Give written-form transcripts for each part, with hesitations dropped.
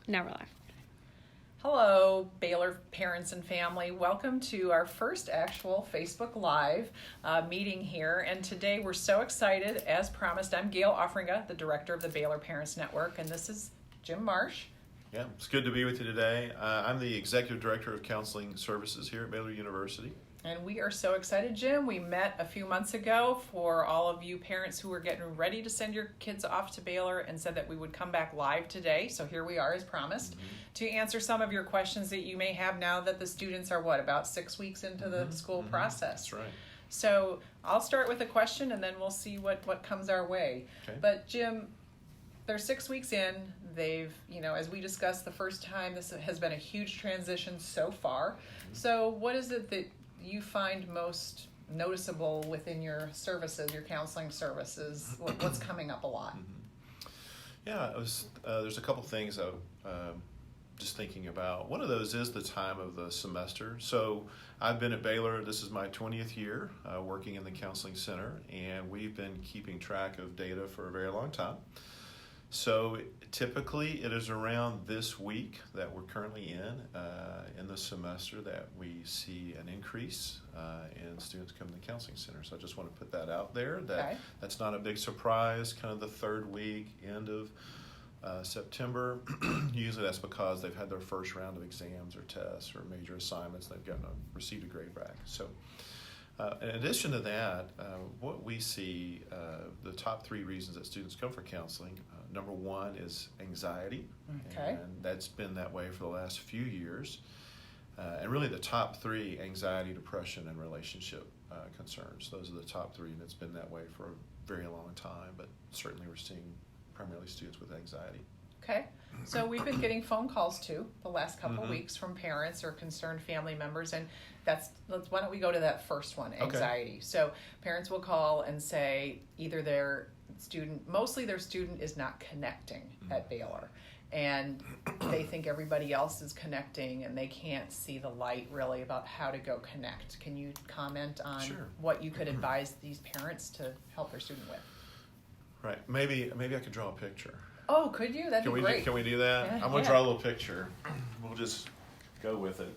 Now we're live. Hello, Baylor parents and family. Welcome to our first actual Facebook Live meeting here. And today we're so excited. As promised, I'm Gail Offringa, the director of the Baylor Parents Network, and this is Jim Marsh. Yeah, it's good to be with you today. I'm the executive director of counseling services here at Baylor University. And we are so excited, Jim. We met a few months ago for all of you parents who were getting ready to send your kids off to Baylor and said that we would come back live today. So here we are, as promised, to answer some of your questions that you may have now that the students are, about 6 weeks into the school process. That's right. So I'll start with a question and then we'll see what comes our way. Okay. But Jim, they're 6 weeks in. They've, as we discussed the first time, this has been a huge transition so far. So what is it that you find most noticeable within your services, your counseling services? What's coming up a lot? Yeah, there's a couple things I'm just thinking about. One of those is the time of the semester. So I've been at Baylor, this is my 20th year working in the counseling center, and we've been keeping track of data for a very long time. So typically it is around this week that we're currently in the semester that we see an increase in students coming to the counseling center. So I just want to put that out there. That's not a big surprise, kind of the third week, end of September. Usually that's because they've had their first round of exams or tests or major assignments. They've received a grade back. So in addition to that, what we see, the top three reasons that students come for counseling, number one is anxiety, and that's been that way for the last few years. And really the top three, anxiety, depression, and relationship concerns. Those are the top three, and it's been that way for a very long time, but certainly we're seeing primarily students with anxiety. Okay, so we've been getting phone calls too the last couple of weeks from parents or concerned family members, and why don't we go to that first one, anxiety. Okay. So parents will call and say either mostly their student is not connecting at Baylor, and they think everybody else is connecting and they can't see the light really about how to go connect. Can you comment on what you could advise these parents to help their student with? Right, maybe I could draw a picture. Oh, could you? That'd be great. Can we do that? I'm going to draw a little picture. We'll just go with it.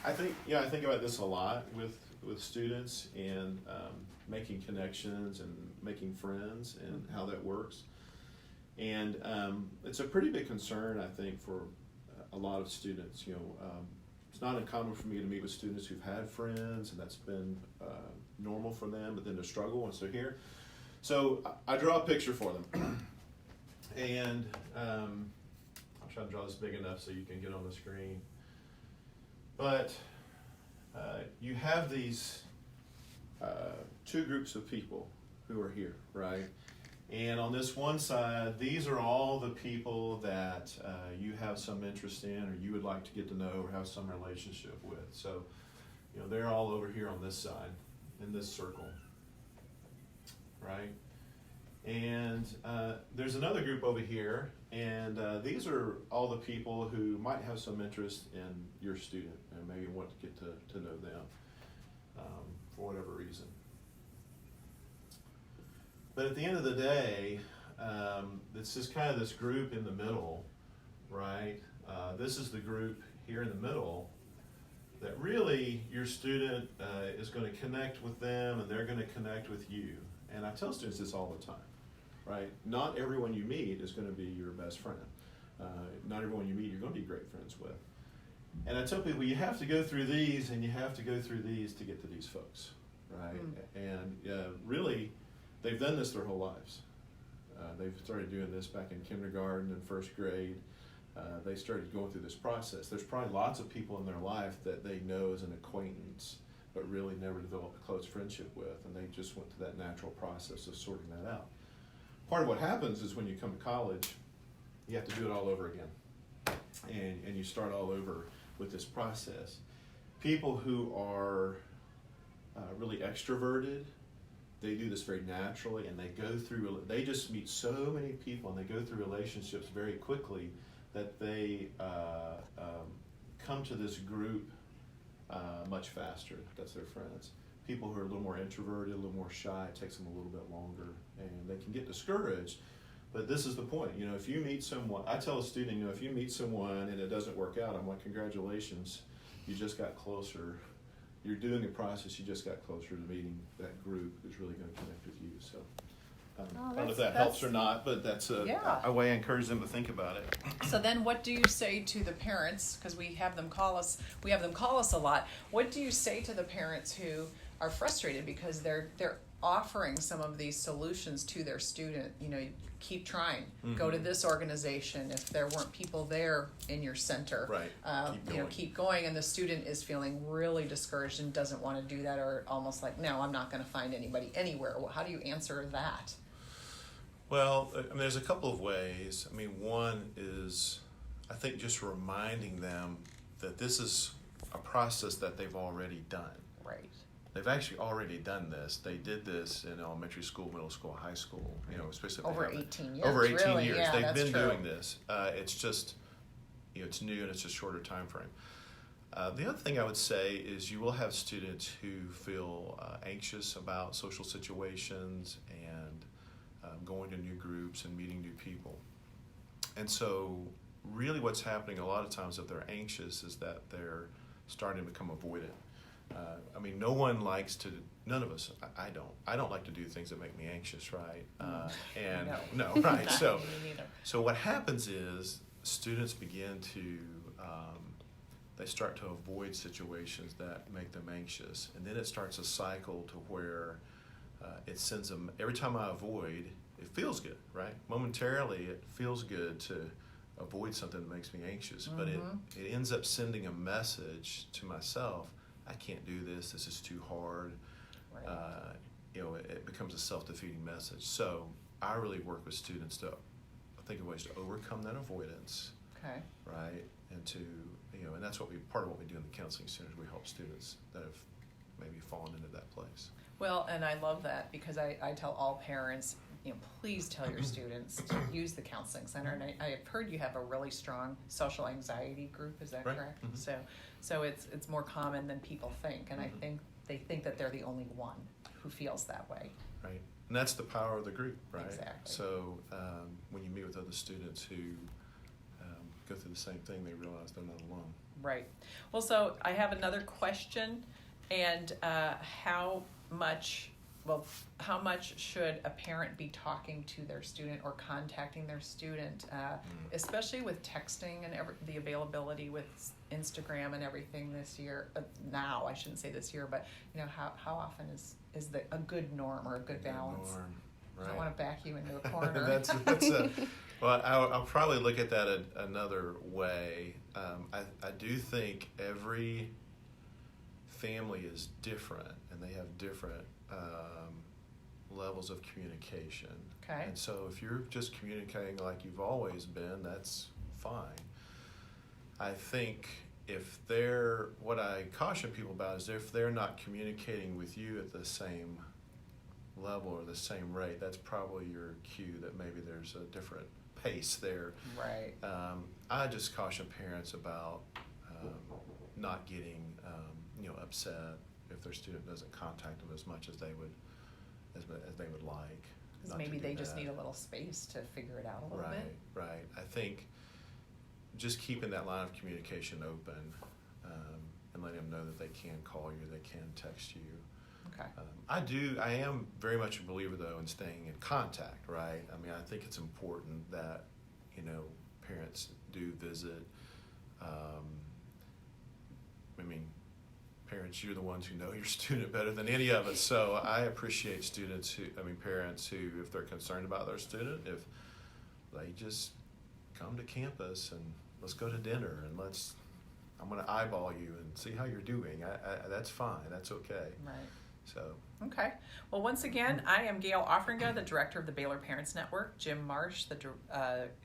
I think about this a lot with students and making connections and making friends and how that works. And it's a pretty big concern, I think, for a lot of students. It's not uncommon for me to meet with students who've had friends, and that's been normal for them, but then to struggle once they're here. So I draw a picture for them. And I'll try to draw this big enough so you can get on the screen. But you have these two groups of people who are here, right? And on this one side, these are all the people that you have some interest in or you would like to get to know or have some relationship with. So, they're all over here on this side, in this circle, right? And there's another group over here, and these are all the people who might have some interest in your student and maybe want to get to know them for whatever reason. But at the end of the day, it's just kind of this group in the middle, right? This is the group here in the middle that really your student is going to connect with them and they're going to connect with you. And I tell students this all the time. Right? Not everyone you meet is going to be your best friend. Not everyone you meet you're going to be great friends with. And I tell people you have to go through these and you have to go through these to get to these folks, right? And really, they've done this their whole lives. They've started doing this back in kindergarten and first grade. They started going through this process. There's probably lots of people in their life that they know as an acquaintance, but really never developed a close friendship with, and they just went through that natural process of sorting that out. Part of what happens is when you come to college, you have to do it all over again. And you start all over with this process. People who are really extroverted, they do this very naturally, and they just meet so many people and they go through relationships very quickly that they come to this group much faster. That's their friends. People who are a little more introverted, a little more shy, it takes them a little bit longer, and they can get discouraged But this is the point, if you meet someone, I tell a student, if you meet someone and it doesn't work out, I'm like, congratulations, you just got closer. You're doing a process, you just got closer to meeting that group who's really going to connect with you. So I don't know if that helps or not, but that's a way I encourage them to think about it. So then what do you say to the parents, because we have them call us a lot. What do you say to the parents who are frustrated because they're offering some of these solutions to their student? Keep trying. Go to this organization if there weren't people there in your center. Right. Keep going, and the student is feeling really discouraged and doesn't want to do that, or almost like, no, I'm not going to find anybody anywhere. Well, how do you answer that? Well, there's a couple of ways. One is, I think, just reminding them that this is a process that they've already done. Right. They've actually already done this. They did this in elementary school, middle school, high school, especially over 18 years. Over 18 really. years. Yeah, They've been true. doing this. It's just, it's new and it's a shorter time frame. The other thing I would say is you will have students who feel anxious about social situations and going to new groups and meeting new people. And so really what's happening a lot of times if they're anxious is that they're starting to become avoidant. No one likes to, none of us, I don't like to do things that make me anxious, right? No, right. So what happens is students begin to, they start to avoid situations that make them anxious. And then it starts a cycle to where it sends them, every time I avoid, it feels good, right? Momentarily, it feels good to avoid something that makes me anxious, but it ends up sending a message to myself, I can't do this, this is too hard. Right. It becomes a self-defeating message. So I really work with students to think of ways to overcome that avoidance. Okay. Right? And to, and that's part of what we do in the counseling centers. We help students that have maybe fallen into that place. Well, and I love that because I tell all parents, please tell your students to use the counseling center. And I have heard you have a really strong social anxiety group. Is that correct? Mm-hmm. So it's more common than people think, and I think they think that they're the only one who feels that way. Right, and that's the power of the group, right? Exactly. So when you meet with other students who go through the same thing, they realize they're not alone. Right. Well, so I have another question, and how much should a parent be talking to their student or contacting their student, especially with texting and the availability with Instagram and everything this year? Now, I shouldn't say this year, but how often is a good norm or a good balance? Norm, right. I don't want to back you into a corner. Well, I'll probably look at that another way. I do think every family is different, and they have different levels of communication. Okay. And so if you're just communicating like you've always been, that's fine. I think what I caution people about is if they're not communicating with you at the same level or the same rate, that's probably your cue that maybe there's a different pace there. Right. I just caution parents about not getting upset if their student doesn't contact them as much as they would like. Because maybe they just need a little space to figure it out a little bit. Right. I think just keeping that line of communication open and letting them know that they can call you, they can text you. Okay. I am very much a believer, though, in staying in contact, right? I think it's important that, parents do visit. Parents, you're the ones who know your student better than any of us. So I appreciate parents who, if they're concerned about their student, if they just come to campus and let's go to dinner and I'm going to eyeball you and see how you're doing. That's fine. That's okay. Right. So. Okay. Well, once again, I am Gail Offringa, the director of the Baylor Parents Network. Jim Marsh, the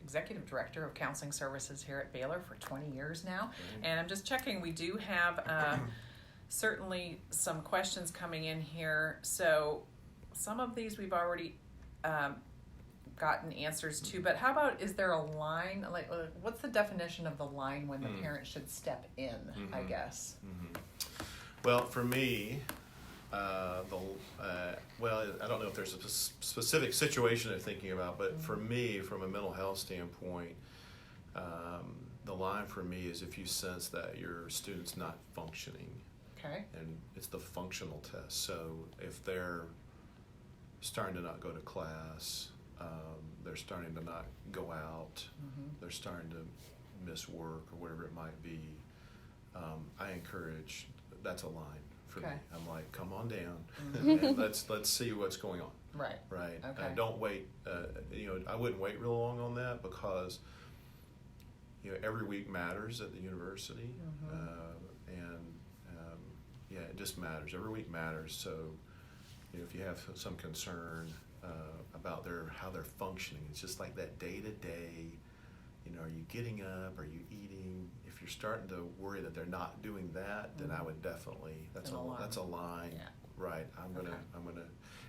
executive director of counseling services here at Baylor for 20 years now. Right. And I'm just checking. We do have certainly some questions coming in here. So some of these we've already gotten answers to. But how about, is there a line? Like, what's the definition of the line when the parent should step in, I guess? Well, for me, well, I don't know if there's a specific situation they're thinking about, but for me, from a mental health standpoint, the line for me is if you sense that your student's not functioning. Okay. And it's the functional test. So if they're starting to not go to class, they're starting to not go out, they're starting to miss work or whatever it might be, I encourage, that's a line for me. I'm like, come on down, and let's see what's going on. Right. Right. Okay. Don't wait. I wouldn't wait real long on that because every week matters at the university, it just matters. Every week matters. So if you have some concern about how they're functioning, it's just like that day to day. Are you getting up? Are you eating? If you're starting to worry that they're not doing that, then I would definitely that's a line. Yeah. Right. I'm gonna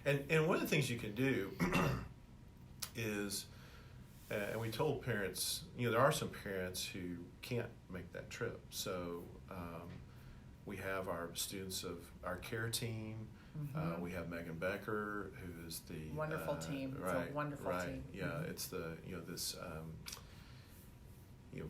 and one of the things you can do is and we told parents, there are some parents who can't make that trip. So we have our students of our care team. We have Megan Becker, who is the wonderful team. It's a wonderful team. Yeah, it's the this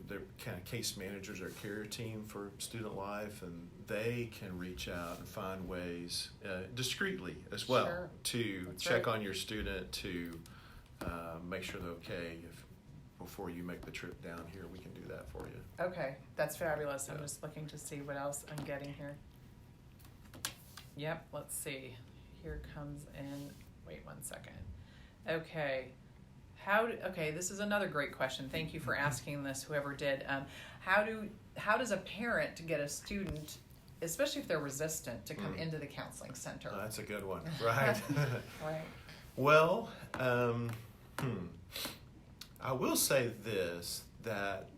they're kind of case managers or care team for student life, and they can reach out and find ways discreetly as well to check on your student to make sure they're okay. Before you make the trip down here, we can do that for you. Okay, that's fabulous. I'm just looking to see what else I'm getting here. Yep, let's see. Here comes in. Wait 1 second. Okay. Okay, this is another great question. Thank you for asking this, whoever did. How does a parent get a student, especially if they're resistant, to come into the counseling center? Oh, that's a good one. Right. Right. Well, I will say this, that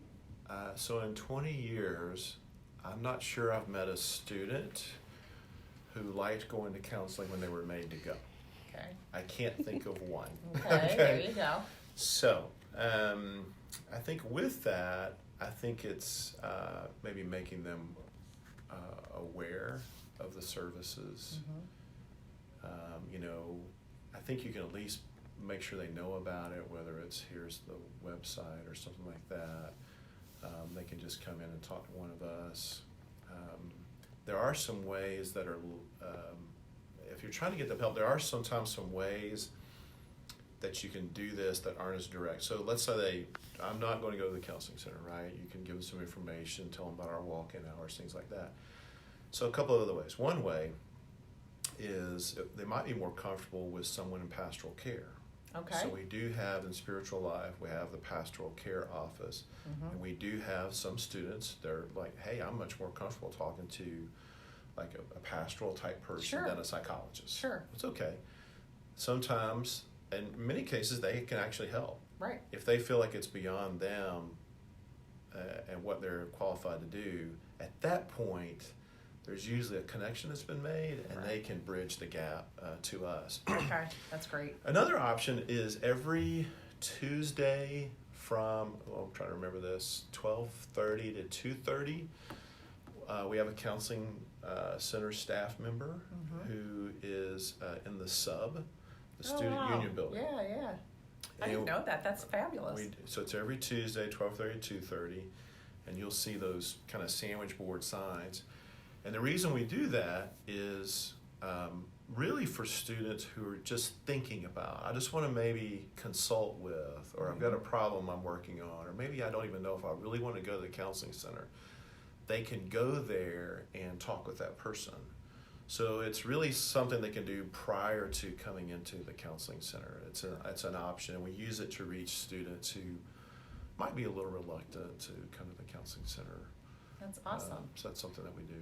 so in 20 years, I'm not sure I've met a student who liked going to counseling when they were made to go. Okay. I can't think of one. Okay, there you go. So, I think with that, I think it's maybe making them aware of the services. I think you can at least make sure they know about it, whether it's here's the website or something like that. They can just come in and talk to one of us. There are some ways that are, if you're trying to get them help, there are sometimes some ways that you can do this that aren't as direct. So let's say I'm not going to go to the counseling center, right? You can give them some information, tell them about our walk-in hours, things like that. So a couple of other ways. One way is they might be more comfortable with someone in pastoral care. Okay. So we do have in spiritual life, we have the pastoral care office, and we do have some students, they're like, hey, I'm much more comfortable talking to like a pastoral type person than a psychologist. Sure. It's okay. Sometimes, in many cases, they can actually help. Right. If they feel like it's beyond them and what they're qualified to do, at that point, there's usually a connection that's been made, and they can bridge the gap to us. Okay, that's great. Another option is every Tuesday from, I'm trying to remember this, 12:30 to 2:30, we have a counseling center staff member who is in the sub, the student union building. Yeah. I didn't know that. That's fabulous. So it's every Tuesday, 12:30 to 2:30, and you'll see those kind of sandwich board signs. And the reason we do that is really for students who are just thinking about, I just want to maybe consult with, or I've got a problem I'm working on, or maybe I don't even know if I really want to go to the counseling center. They can go there and talk with that person. So it's really something they can do prior to coming into the counseling center. It's an option, and we use it to reach students who might be a little reluctant to come to the counseling center. That's awesome. So that's something that we do.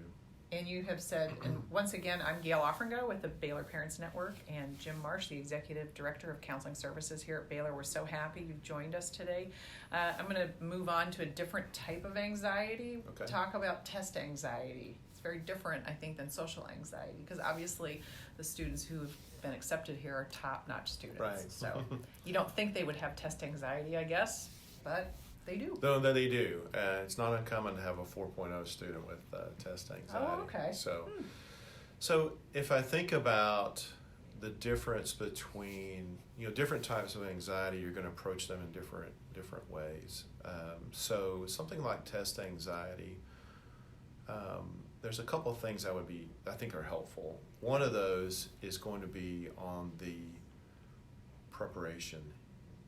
And you have said, and once again, I'm Gail Offringo with the Baylor Parents Network, and Jim Marsh, the Executive Director of Counseling Services here at Baylor. We're so happy you've joined us today. I'm going to move on to a different type of anxiety. Okay. Talk about test anxiety. It's very different, I think, than social anxiety, because obviously the students who have been accepted here are top-notch students. Right. So you don't think they would have test anxiety, I guess, but they do. No, they do. It's not uncommon to have a 4.0 student with test anxiety. Oh, okay. So if I think about the difference between, different types of anxiety, you're going to approach them in different ways. So something like test anxiety, there's a couple of things I think are helpful. One of those is going to be on the preparation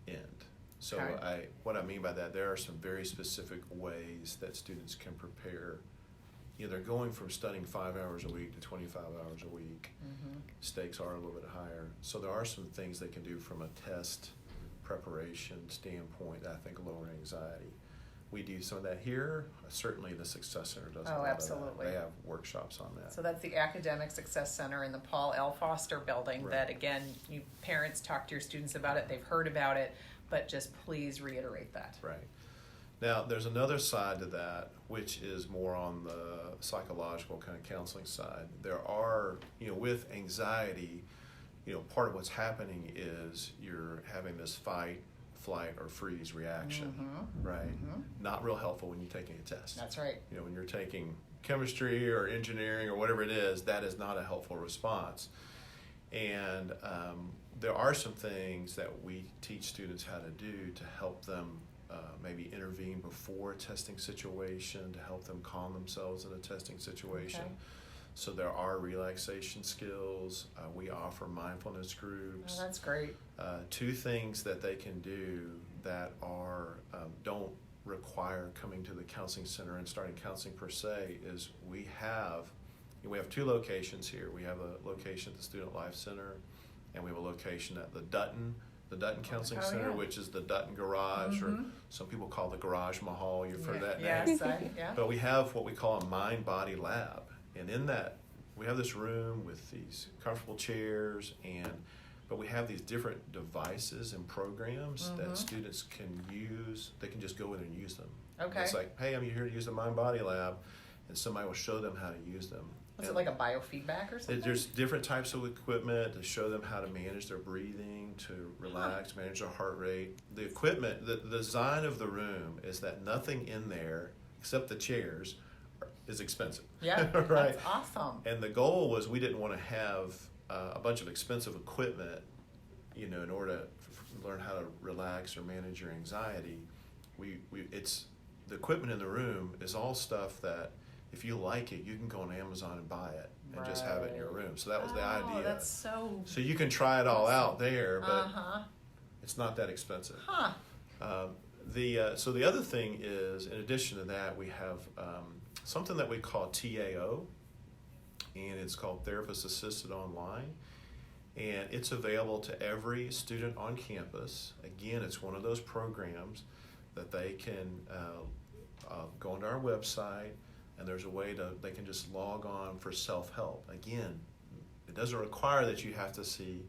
end. So Okay. what I mean by that, there are some very specific ways that students can prepare. They're going from studying 5 hours a week to 25 hours a week. Mm-hmm. Stakes are a little bit higher. So there are some things they can do from a test preparation standpoint that I think lower anxiety. We do some of that here. Certainly the Success Center does a lot Absolutely. of that. They have workshops on that. So that's the Academic Success Center in the Paul L. Foster building. Right. That, again, you parents talk to your students about it. They've heard about it, but just please reiterate that. Right. Now, there's another side to that, which is more on the psychological kind of counseling side. There are, with anxiety, part of what's happening is you're having this fight, flight, or freeze reaction, right? Mm-hmm. Not real helpful when you're taking a test. That's right. When you're taking chemistry or engineering or whatever it is, that is not a helpful response. And there are some things that we teach students how to do to help them maybe intervene before a testing situation, to help them calm themselves in a testing situation. Okay. So there are relaxation skills. We offer mindfulness groups. Oh, that's great. Two things that they can do that are don't require coming to the counseling center and starting counseling per se is we have two locations here. We have a location at the Student Life Center, and we have a location at the Dutton Counseling Center, yeah. which is the Dutton Garage, or some people call the Garage Mahal. You've heard that name. Yes, yeah. But we have what we call a mind-body lab. And in that, we have this room with these comfortable chairs, but we have these different devices and programs that students can use. They can just go in and use them. Okay. It's like, hey, I'm here to use the mind-body lab, and somebody will show them how to use them. Was it like a biofeedback or something? There's different types of equipment to show them how to manage their breathing, to relax, manage their heart rate. The equipment, the design of the room is that nothing in there, except the chairs, is expensive. Yeah, right? That's awesome. And the goal was we didn't want to have a bunch of expensive equipment, in order to learn how to relax or manage your anxiety. It's the equipment in the room is all stuff that if you like it, you can go on Amazon and buy it and just have it in your room. So that was the idea. That's so you can try it all out there, but Uh-huh. it's not that expensive. Huh. So the other thing is, in addition to that, we have something that we call TAO, and it's called Therapist Assisted Online, and it's available to every student on campus. Again, it's one of those programs that they can go onto our website, and there's a way they can just log on for self-help. Again, it doesn't require that you have to see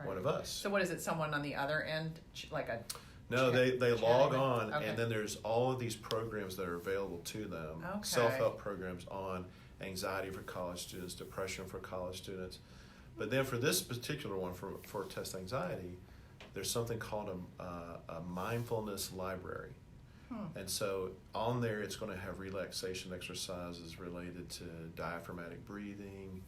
one of us. So what is it, someone on the other end, like a... No, they log on, Okay. and then there's all of these programs that are available to them. Okay. Self-help programs on anxiety for college students, depression for college students. But then for this particular one, for test anxiety, there's something called a mindfulness library. And so on there, it's going to have relaxation exercises related to diaphragmatic breathing,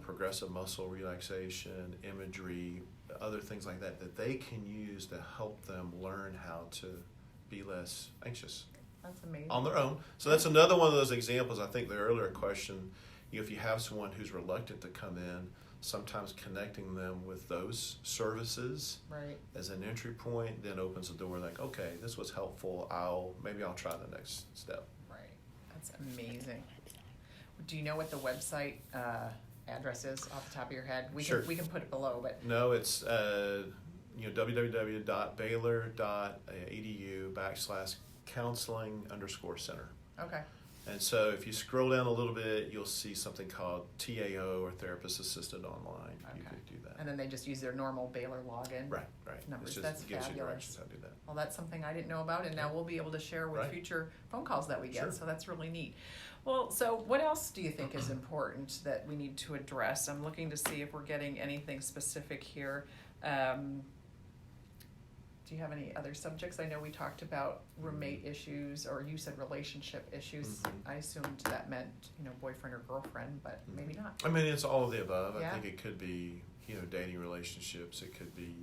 progressive muscle relaxation, imagery, other things like that they can use to help them learn how to be less anxious. That's amazing. On their own. So that's another one of those examples. I think the earlier question, if you have someone who's reluctant to come in, sometimes connecting them with those services Right. as an entry point then opens the door like, okay, this was helpful. Maybe I'll try the next step. Right. That's amazing. Do you know what the website address is off the top of your head? We Sure. can put it below, but No, it's www.baylor.edu/counseling_center. okay. And so if you scroll down a little bit, you'll see something called TAO, or Therapist Assisted Online. You Okay. could do that. And then they just use their normal Baylor login. Right. Numbers. It's just, That's it gives you fabulous. directions how to do that. Well, that's something I didn't know about, and now we'll be able to share with Right. future phone calls that we get. Sure. So that's really neat. Well, so what else do you think is important that we need to address? I'm looking to see if we're getting anything specific here. Do do you have any other subjects? I know we talked about roommate issues, or you said relationship issues. I assumed that meant, boyfriend or girlfriend, but maybe not. I mean, it's all of the above. Yeah. I think it could be, dating relationships. It could be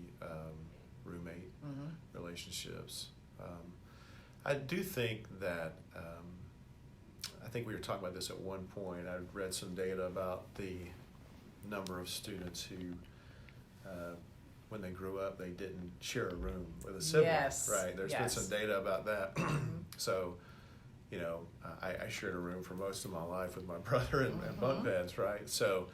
roommate relationships. I do think that, I think we were talking about this at one point. I read some data about the number of students who, when they grew up, they didn't share a room with a sibling. Yes. Right. There's been Yes. some data about that. So, I shared a room for most of my life with my brother and bunk beds, right? So,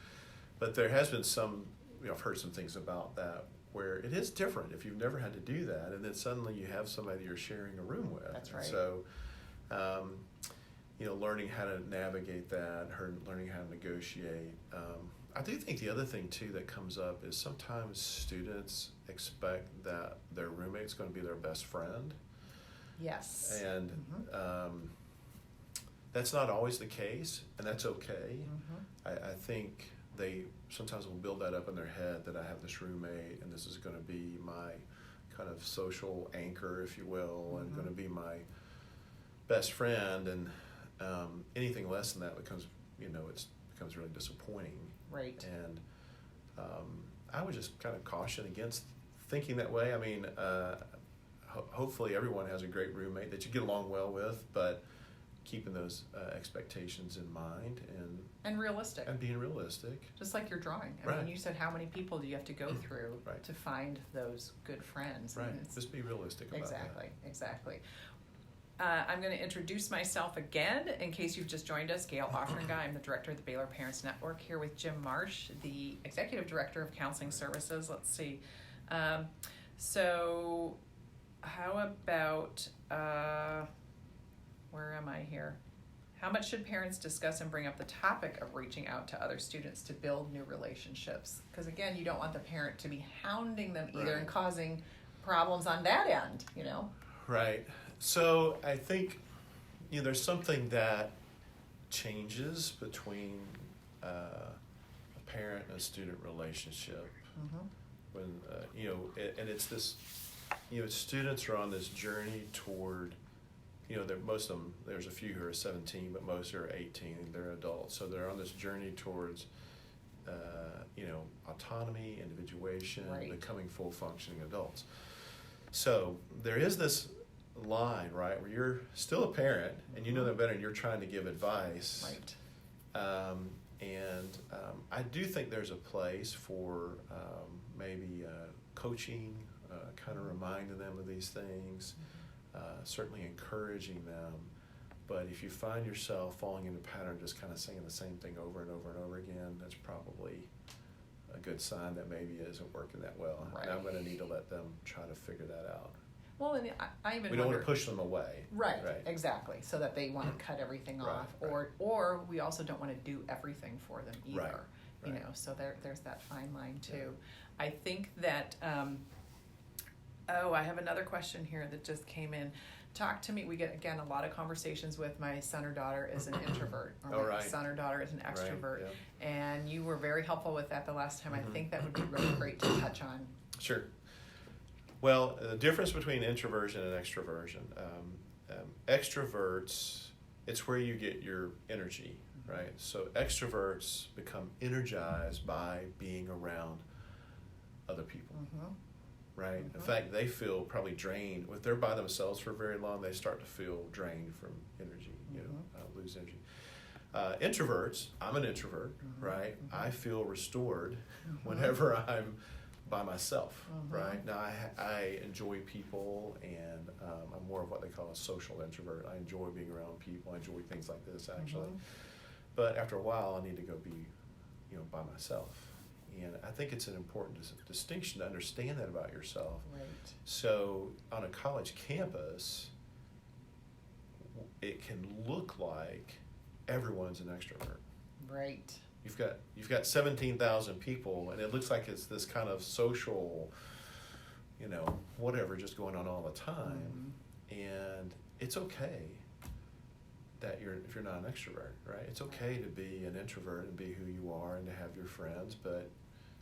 but there has been some, I've heard some things about that where it is different if you've never had to do that, and then suddenly you have somebody you're sharing a room with. That's right. So, learning how to navigate that, learning how to negotiate. I do think the other thing too that comes up is sometimes students expect that their roommate's going to be their best friend. Yes. And that's not always the case, and that's okay. I think they sometimes will build that up in their head that I have this roommate and this is going to be my kind of social anchor, if you will, and going to be my best friend. And anything less than that becomes, it becomes really disappointing. Right. And I would just kind of caution against thinking that way. I mean, hopefully everyone has a great roommate that you get along well with, but keeping those expectations in mind and realistic. And being realistic. Just like your drawing. I Right. mean, you said how many people do you have to go through Right. to find those good friends? Right. And it's- Just be realistic about that. Exactly. I'm going to introduce myself again in case you've just joined us. Gail Offringa. I'm the director of the Baylor Parents Network, here with Jim Marsh, the executive director of counseling services. Let's see. So how about, where am I here? How much should parents discuss and bring up the topic of reaching out to other students to build new relationships? Because again, you don't want the parent to be hounding them either Right. and causing problems on that end, Right. So I think, there's something that changes between a parent and a student relationship. When, and it's this, students are on this journey toward, most of them, there's a few who are 17, but most are 18, and they're adults. So they're on this journey towards, autonomy, individuation, Right. becoming full functioning adults. So there is this line, right, where you're still a parent and you know that better and you're trying to give advice. Right. I do think there's a place for maybe coaching, kind of reminding them of these things, certainly encouraging them. But if you find yourself falling into a pattern, just kind of saying the same thing over and over and over again, that's probably a good sign that maybe it isn't working that well. Right. And I'm going to need to let them try to figure that out. Well, and I even We don't wonder, want to push them away. Right, exactly, so that they want to cut everything Right, off, right. or we also don't want to do everything for them either. Right. So there's that fine line too. I think that. I have another question here that just came in. Talk to me. We get again a lot of conversations with my son or daughter is an introvert, or my son or daughter is an extrovert, Right, and you were very helpful with that the last time. I think that would be really great to touch on. Sure. Well, the difference between introversion and extroversion. Extroverts, it's where you get your energy, right? So extroverts become energized by being around other people, right? In fact, they feel probably drained. If they're by themselves for very long, they start to feel drained from energy, lose energy. Introverts, I'm an introvert, right? I feel restored whenever I'm by myself, right? Now, I enjoy people, and I'm more of what they call a social introvert. I enjoy being around people. I enjoy things like this, actually. But after a while, I need to go be, by myself. And I think it's an important distinction to understand that about yourself. Right. So on a college campus, it can look like everyone's an extrovert. Right. You've got 17,000 people, and it looks like it's this kind of social, whatever, just going on all the time. And it's okay that if you're not an extrovert, right? It's okay to be an introvert and be who you are and to have your friends, but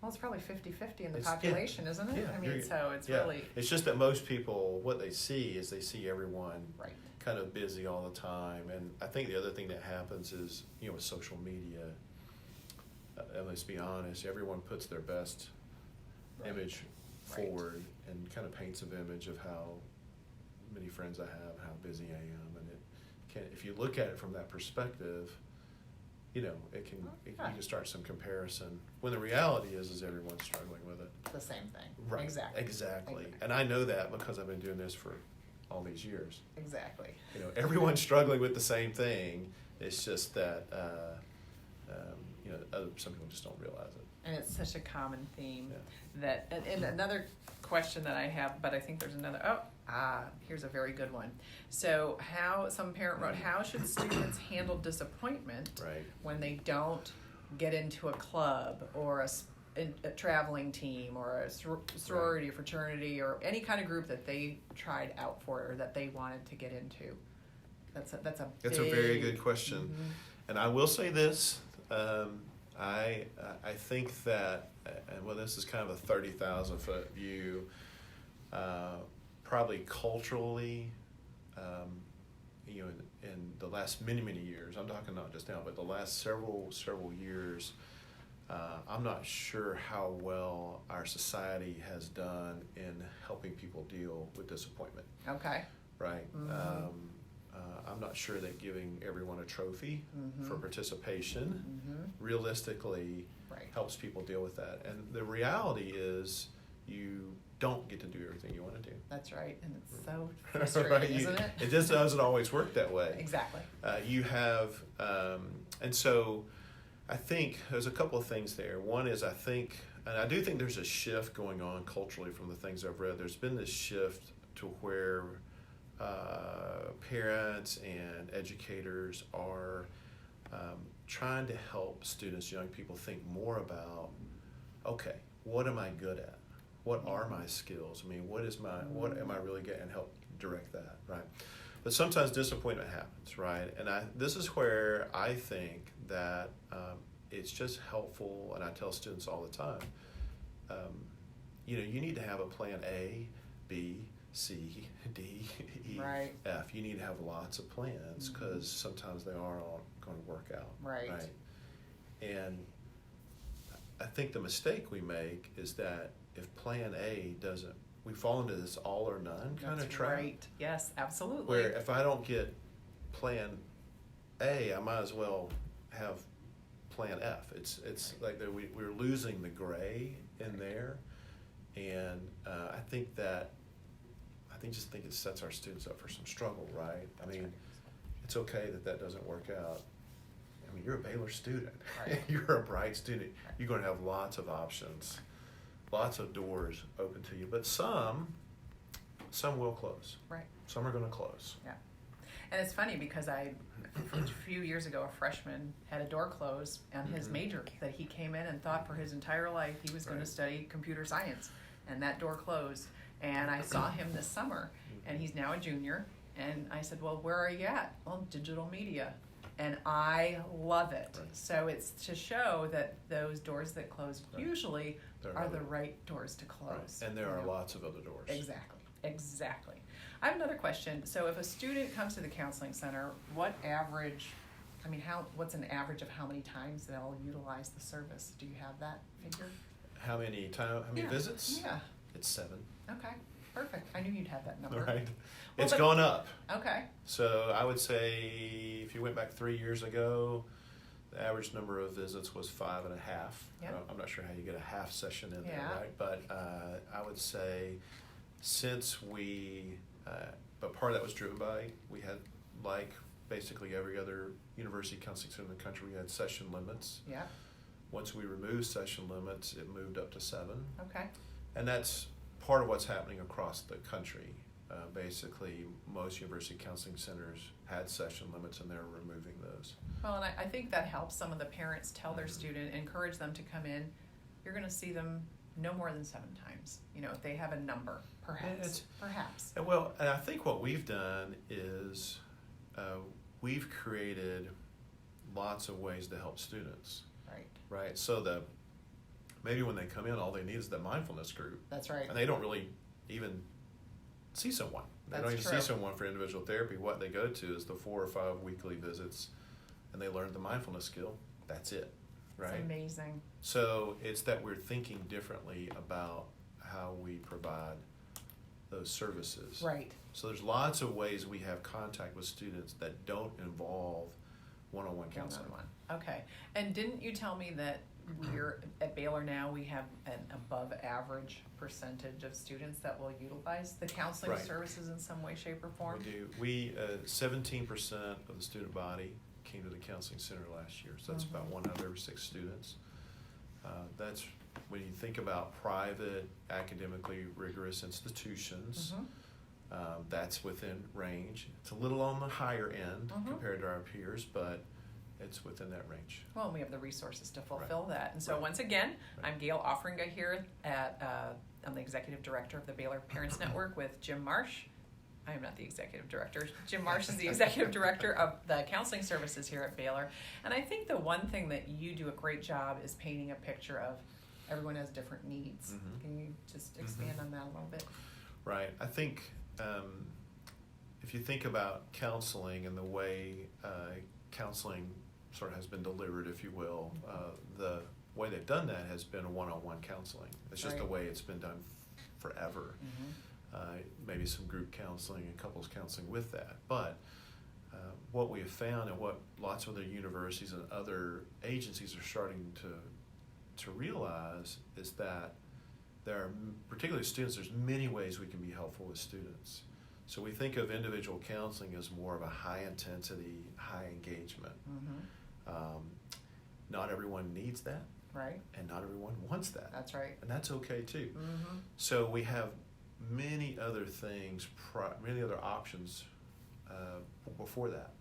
Well, it's probably 50-50 in the It's- yeah. population, isn't it? Yeah, I mean, you're- so it's yeah. really It's just that most people, what they see is they see everyone right. kind of busy all the time. And I think the other thing that happens is, with social media, and let's be honest, everyone puts their best Right. image Right. forward and kind of paints an image of how many friends I have, how busy I am. And it can, if you look at it from that perspective, it can, you can start some comparison. When the reality is everyone's struggling with it. The same thing. Right. Exactly. Exactly. And I know that because I've been doing this for all these years. Exactly. Everyone's struggling with the same thing. It's just that, some people just don't realize it. And it's such a common theme Yeah. and another question that I have, but I think there's another, here's a very good one. So some parent wrote, how should students handle disappointment Right. when they don't get into a club or a traveling team or a sorority or fraternity or any kind of group that they tried out for or that they wanted to get into? That's a very good question. Mm-hmm. And I will say this, I think that, this is kind of a 30,000 foot view, probably culturally, in the last many years, I'm talking not just now, but the last several years, I'm not sure how well our society has done in helping people deal with disappointment. Okay. Right. Mm-hmm. I'm not sure that giving everyone a trophy Mm-hmm. for participation Mm-hmm. realistically Right. helps people deal with that. And the reality is you don't get to do everything you want to do. That's right, and it's so frustrating, Right? isn't it? It just doesn't always work that way. Exactly. You have, and so I think there's a couple of things there. One is and I do think there's a shift going on culturally from the things I've read. There's been this shift to where parents and educators are trying to help students, young people, think more about, okay, what am I good at? What are my skills? I mean, what am I really good at, and help direct that, right? But sometimes disappointment happens, right? And this is where I think that it's just helpful, and I tell students all the time, you need to have a plan A, B, C, D, E, Right. F. You need to have lots of plans because sometimes they aren't all going to work out. Right. And I think the mistake we make is that if plan A doesn't, we fall into this all or none kind of trap. Right. Yes, absolutely. Where if I don't get plan A, I might as well have plan F. It's like that we're losing the gray in there, and I think it sets our students up for some struggle, right? I mean, it's okay that doesn't work out. I mean, you're a Baylor student. Right. You're a bright student. You're going to have lots of options, lots of doors open to you. But some will close. Right. Some are going to close. Yeah. And it's funny because a few years ago, a freshman had a door close on his major that he came in and thought for his entire life he was going to study computer science. And that door closed. And I saw him this summer, and he's now a junior. And I said, well, where are you at? Well, digital media. And I love it. Right. So it's to show that those doors that close usually There are are the other- right doors to close. And there are lots of other doors. Exactly. I have another question. So if a student comes to the counseling center, what's an average of how many times they'll utilize the service? Do you have that figure? How many visits? Yeah. It's 7. Okay. Perfect. I knew you'd have that number. Right. Well, It's but- gone up. Okay. So I would say if you went back 3 years ago, the average number of visits was 5.5. Yeah. I'm not sure how you get a half session in there, Yeah. right? But I would say since but part of that was driven by, we had, like basically every other university counseling center in the country, we had session limits. Yeah. Once we removed session limits, it moved up to 7. Okay. And that's part of what's happening across the country. Basically, most university counseling centers had session limits, and they're removing those. Well, and I think that helps some of the parents tell their student, encourage them to come in. You're going to see them no more than 7 times. If they have a number, perhaps. And I think what we've done is we've created lots of ways to help students. Right. Right. So maybe when they come in, all they need is the mindfulness group. That's right. And they don't really even see someone. They don't That's even true. see someone for individual therapy. What they go to is the 4 or 5 weekly visits, and they learn the mindfulness skill. That's it, right? It's amazing. So it's that we're thinking differently about how we provide those services. Right. So there's lots of ways we have contact with students that don't involve one-on-one counseling. One-on-one. Okay. And didn't you tell me that we're at Baylor now, we have an above average percentage of students that will utilize the counseling Right. services in some way, shape, or form? We do. 17% of the student body came to the counseling center last year, so that's about 1 out of every 6 students. That's when you think about private, academically rigorous institutions. That's within range. It's a little on the higher end compared to our peers, but it's within that range. Well, we have the resources to fulfill that. And so once again, I'm Gail Offringa here I'm the executive director of the Baylor Parents Network with Jim Marsh. I am not the executive director. Jim Marsh is the executive director of the counseling services here at Baylor. And I think the one thing that you do a great job is painting a picture of everyone has different needs. Can you just expand on that a little bit? Right. I think if you think about counseling and the way counseling sort of has been delivered, if you will, the way they've done that has been a one-on-one counseling. It's just the way it's been done forever. Maybe some group counseling and couples counseling with that. But what we have found and what lots of other universities and other agencies are starting to realize is that there are, particularly students, there's many ways we can be helpful with students. So we think of individual counseling as more of a high intensity, high engagement. Not everyone needs that. Right. And not everyone wants that. That's right. And that's okay too. So we have many other things, many other options before that.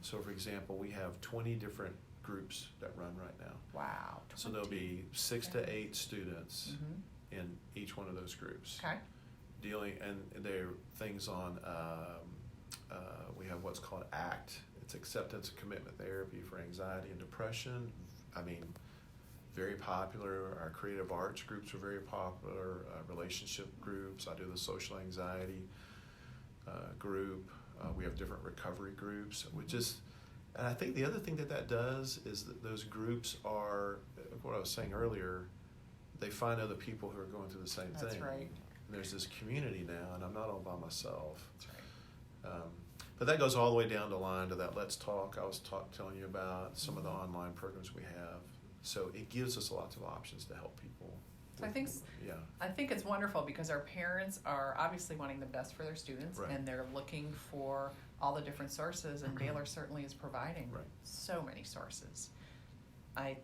So for example, we have 20 different groups that run right now. Wow. So there'll be 6 to 8 students in each one of those groups. Okay. And there are things on, we have what's called ACT. It's acceptance and commitment therapy for anxiety and depression. I mean, very popular. Our creative arts groups are very popular. Relationship groups. I do the social anxiety group. We have different recovery groups. And I think the other thing that does is that those groups are, what I was saying earlier, they find other people who are going through the same thing. That's right. And there's this community now, and I'm not all by myself. That's right. But that goes all the way down the line to that Let's Talk I was telling you about, some of the online programs we have. So it gives us lots of options to help people. So I think it's wonderful because our parents are obviously wanting the best for their students, and they're looking for all the different sources, and Baylor certainly is providing so many sources. I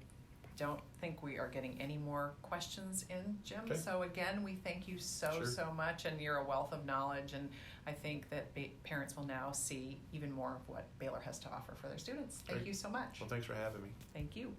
don't think we are getting any more questions in, Jim. Okay. So again, we thank you so much, and you're a wealth of knowledge, and I think that parents will now see even more of what Baylor has to offer for their students. Thank you so much. Well, thanks for having me. Thank you.